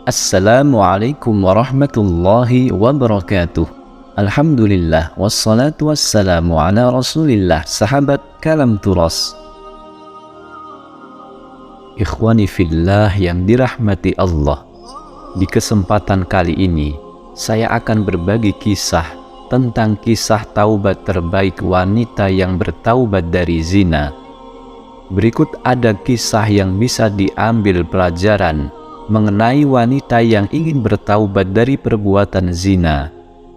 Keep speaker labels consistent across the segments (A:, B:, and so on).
A: Assalamualaikum warahmatullahi wabarakatuh. Alhamdulillah, wassalatu wassalamu ala rasulillah. Sahabat Kalam Turas, ikhwani fillah yang dirahmati Allah, di kesempatan kali ini saya akan berbagi kisah tentang kisah taubat terbaik wanita yang bertaubat dari zina. Berikut ada kisah yang bisa diambil pelajaran mengenai wanita yang ingin bertaubat dari perbuatan zina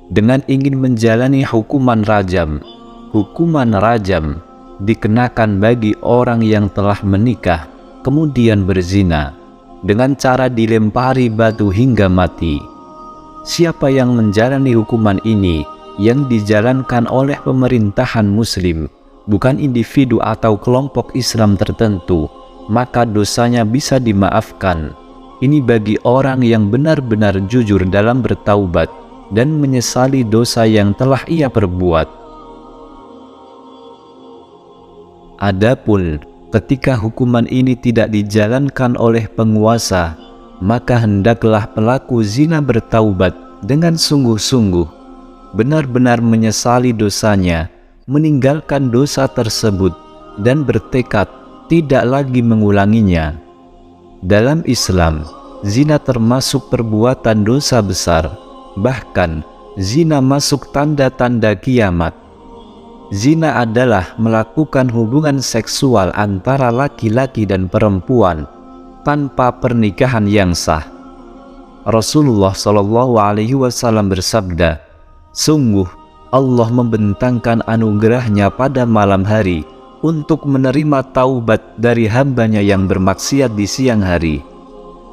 A: dengan ingin menjalani hukuman rajam. Hukuman rajam dikenakan bagi orang yang telah menikah kemudian berzina dengan cara dilempari batu hingga mati. Siapa yang menjalani hukuman ini yang dijalankan oleh pemerintahan muslim, bukan individu atau kelompok Islam tertentu, maka dosanya bisa dimaafkan. Ini bagi orang yang benar-benar jujur dalam bertaubat dan menyesali dosa yang telah ia perbuat. Adapun ketika hukuman ini tidak dijalankan oleh penguasa, maka hendaklah pelaku zina bertaubat dengan sungguh-sungguh, benar-benar menyesali dosanya, meninggalkan dosa tersebut, dan bertekad tidak lagi mengulanginya. Dalam Islam, zina termasuk perbuatan dosa besar, bahkan zina masuk tanda-tanda kiamat. Zina adalah melakukan hubungan seksual antara laki-laki dan perempuan tanpa pernikahan yang sah. Rasulullah SAW bersabda, "Sungguh Allah membentangkan anugerahnya pada malam hari untuk menerima taubat dari hambanya yang bermaksiat di siang hari,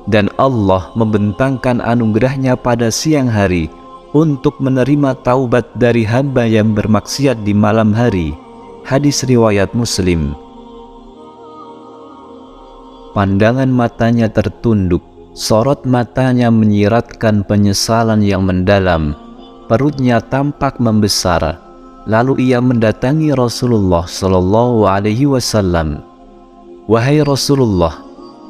A: dan Allah membentangkan anugerahnya pada siang hari untuk menerima taubat dari hamba yang bermaksiat di malam hari." Hadis riwayat Muslim. Pandangan matanya tertunduk, sorot matanya menyiratkan penyesalan yang mendalam, perutnya tampak membesar. Lalu ia mendatangi Rasulullah SAW. "Wahai Rasulullah,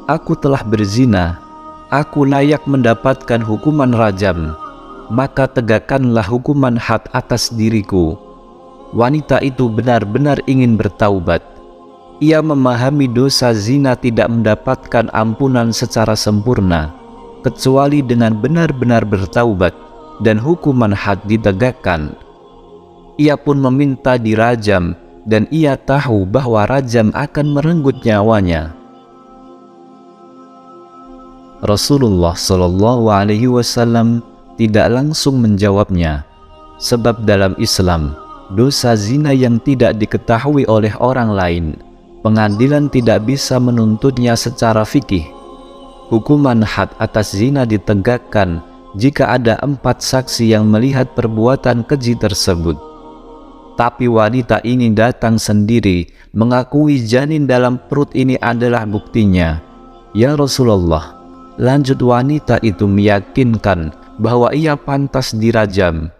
A: aku telah berzina, aku layak mendapatkan hukuman rajam, maka tegakkanlah hukuman had atas diriku." Wanita itu benar-benar ingin bertaubat. Ia memahami dosa zina tidak mendapatkan ampunan secara sempurna, kecuali dengan benar-benar bertaubat dan hukuman had ditegakkan. Ia pun meminta dirajam, dan ia tahu bahwa rajam akan merenggut nyawanya. Rasulullah SAW tidak langsung menjawabnya, sebab dalam Islam, dosa zina yang tidak diketahui oleh orang lain, pengadilan tidak bisa menuntutnya secara fikih. Hukuman had atas zina ditegakkan jika ada 4 saksi yang melihat perbuatan keji tersebut. Tapi wanita ini datang sendiri, mengakui janin dalam perut ini adalah buktinya. "Ya Rasulullah," lanjut wanita itu meyakinkan bahwa ia pantas dirajam.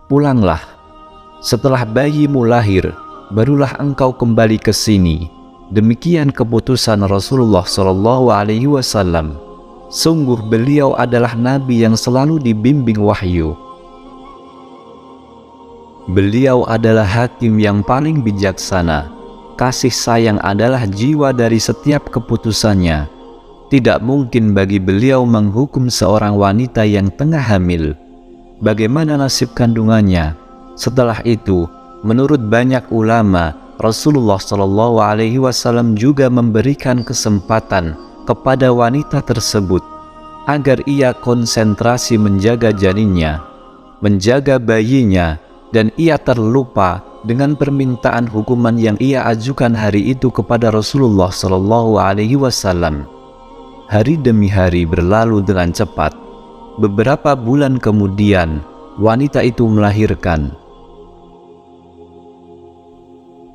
A: "Pulanglah. Setelah bayimu lahir, barulah engkau kembali ke sini." Demikian keputusan Rasulullah SAW. Sungguh beliau adalah nabi yang selalu dibimbing wahyu. Beliau adalah hakim yang paling bijaksana. Kasih sayang adalah jiwa dari setiap keputusannya. Tidak mungkin bagi beliau menghukum seorang wanita yang tengah hamil. Bagaimana nasib kandungannya? Setelah itu, menurut banyak ulama, Rasulullah SAW juga memberikan kesempatan kepada wanita tersebut agar ia konsentrasi menjaga janinnya, menjaga bayinya, dan ia terlupa dengan permintaan hukuman yang ia ajukan hari itu kepada Rasulullah SAW. Hari demi hari berlalu dengan cepat. Beberapa bulan kemudian, wanita itu melahirkan.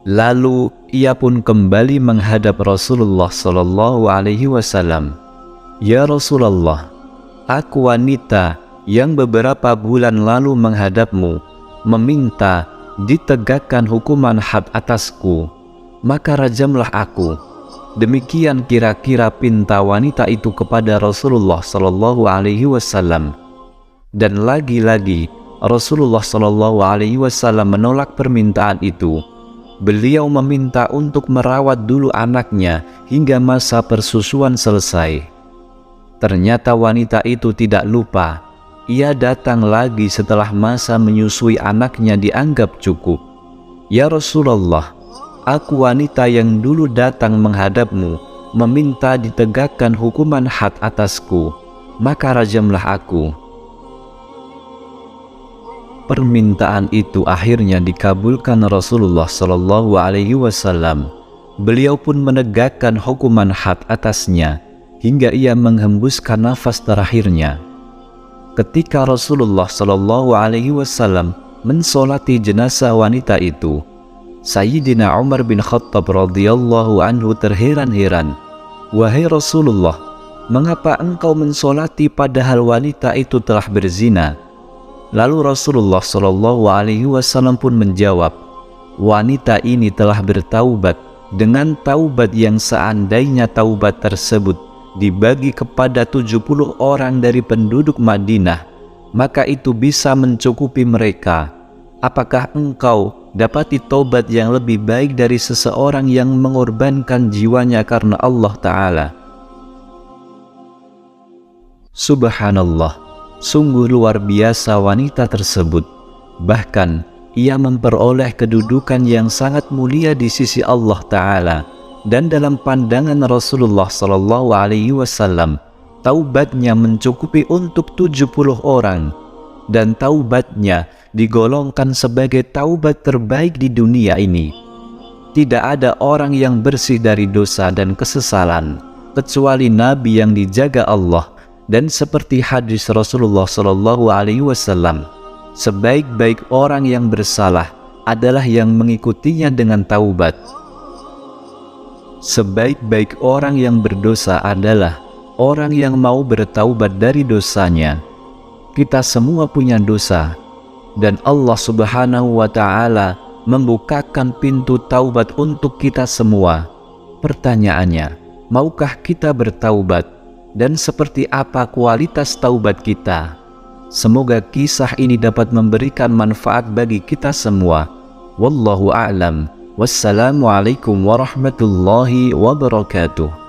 A: Lalu ia pun kembali menghadap Rasulullah SAW. "Ya Rasulullah, aku wanita yang beberapa bulan lalu menghadapmu, meminta ditegakkan hukuman had atasku, maka rajamlah aku." Demikian kira-kira pinta wanita itu kepada Rasulullah Shallallahu Alaihi Wasallam. Dan lagi-lagi Rasulullah Shallallahu Alaihi Wasallam menolak permintaan itu. Beliau meminta untuk merawat dulu anaknya hingga masa persusuan selesai. Ternyata wanita itu tidak lupa. Ia datang lagi setelah masa menyusui anaknya dianggap cukup. Ya Rasulullah, aku wanita yang dulu datang menghadapmu, meminta ditegakkan hukuman had atasku, maka rajamlah aku. Permintaan itu akhirnya dikabulkan Rasulullah Shallallahu Alaihi Wasallam. Beliau pun menegakkan hukuman had atasnya hingga ia menghembuskan nafas terakhirnya. Ketika Rasulullah Shallallahu Alaihi Wasallam mensolati jenazah wanita itu, Sayyidina Umar bin Khattab radhiyallahu anhu terheran-heran. Wahai Rasulullah, mengapa engkau mensolati padahal wanita itu telah berzina? Lalu Rasulullah Shallallahu Alaihi Wasallam pun menjawab, wanita ini telah bertaubat dengan taubat yang seandainya taubat tersebut dibagi kepada 70 orang dari penduduk Madinah, maka itu bisa mencukupi mereka. Apakah engkau dapati taubat yang lebih baik dari seseorang yang mengorbankan jiwanya karena Allah Ta'ala? Subhanallah, sungguh luar biasa wanita tersebut. Bahkan ia memperoleh kedudukan yang sangat mulia di sisi Allah Ta'ala. Dan dalam pandangan Rasulullah Sallallahu Alaihi Wasallam, taubatnya mencukupi untuk 70 orang. Dan taubatnya digolongkan sebagai taubat terbaik di dunia ini. Tidak ada orang yang bersih dari dosa dan kesesalan kecuali Nabi yang dijaga Allah. Dan seperti hadis Rasulullah Shallallahu Alaihi Wasallam, sebaik-baik orang yang bersalah adalah yang mengikutinya dengan taubat. Sebaik-baik orang yang berdosa adalah orang yang mau bertaubat dari dosanya. Kita semua punya dosa, dan Allah Subhanahu wa Ta'ala membukakan pintu taubat untuk kita semua. Pertanyaannya, maukah kita bertaubat? Dan seperti apa kualitas taubat kita? Semoga kisah ini dapat memberikan manfaat bagi kita semua. Wallahu a'lam. Wassalamualaikum warahmatullahi wabarakatuh.